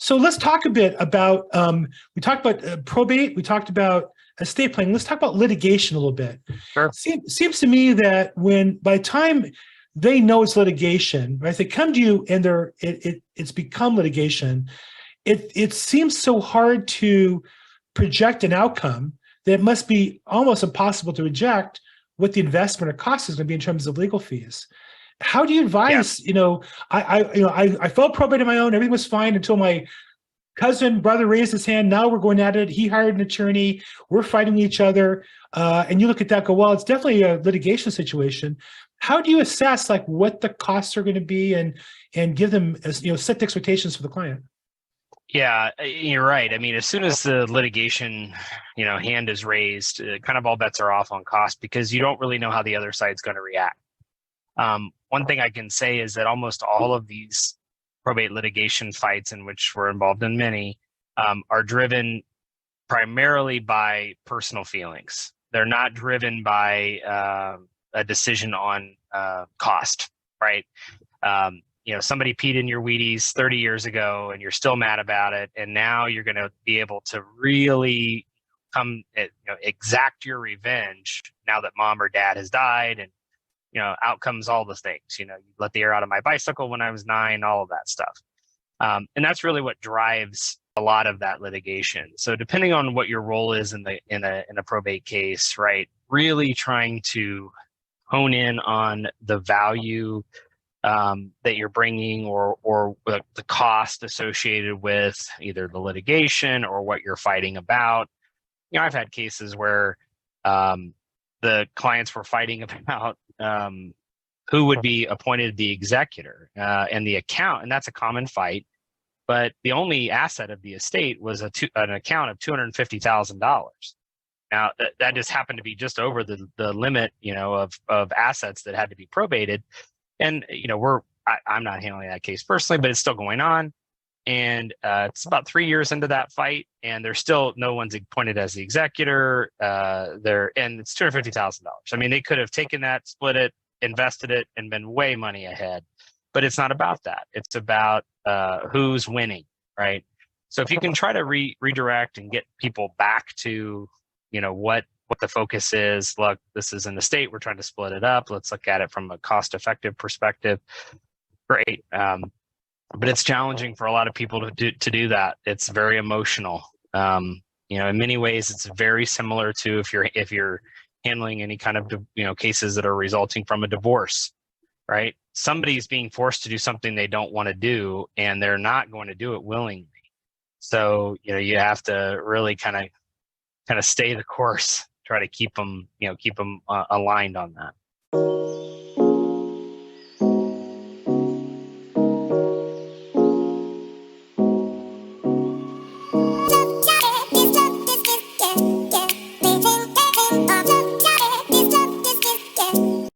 So let's talk a bit about, we talked about probate, we talked about estate planning. Let's talk about litigation a little bit. Sure. Seems to me that by the time they know it's litigation, right, if they come to you and it's become litigation, it seems so hard to project an outcome that it must be almost impossible to project what the investment or cost is going to be in terms of legal fees. How do you advise? Yeah. I filed probate on my own. Everything was fine until my brother raised his hand. Now we're going at it. He hired an attorney. We're fighting each other. And you look at that, go, well, it's definitely a litigation situation. How do you assess like what the costs are going to be and give them, set the expectations for the client? Yeah, you're right. I mean, as soon as the litigation, hand is raised, kind of all bets are off on cost because you don't really know how the other side's going to react. One thing I can say is that almost all of these probate litigation fights, in which we're involved in many, are driven primarily by personal feelings. They're not driven by a decision on cost, right? Somebody peed in your Wheaties 30 years ago and you're still mad about it. And now you're going to be able to really exact your revenge now that mom or dad has died. And, out comes all the things, you let the air out of my bicycle when I was 9, all of that stuff. And that's really what drives a lot of that litigation. So depending on what your role is in a probate case, right, really trying to hone in on the value that you're bringing or the cost associated with either the litigation or what you're fighting about. I've had cases where the clients were fighting about who would be appointed the executor and the account, and that's a common fight. But the only asset of the estate was an account of $250,000. Now that just happened to be just over the limit, of assets that had to be probated. And, I'm not handling that case personally, but it's still going on. And it's about 3 years into that fight, and there's still no one's appointed as the executor. And it's $250,000. I mean, they could have taken that, split it, invested it, and been way money ahead. But it's not about that. It's about who's winning, right? So if you can try to redirect and get people back to, what the focus is. Look, this is an estate. We're trying to split it up. Let's look at it from a cost-effective perspective. Great. But it's challenging for a lot of people to do that. It's very emotional. In many ways, it's very similar to if you're handling any kind of cases that are resulting from a divorce, right? Somebody's being forced to do something they don't want to do, and they're not going to do it willingly. So you have to really kind of stay the course, try to keep them aligned on that.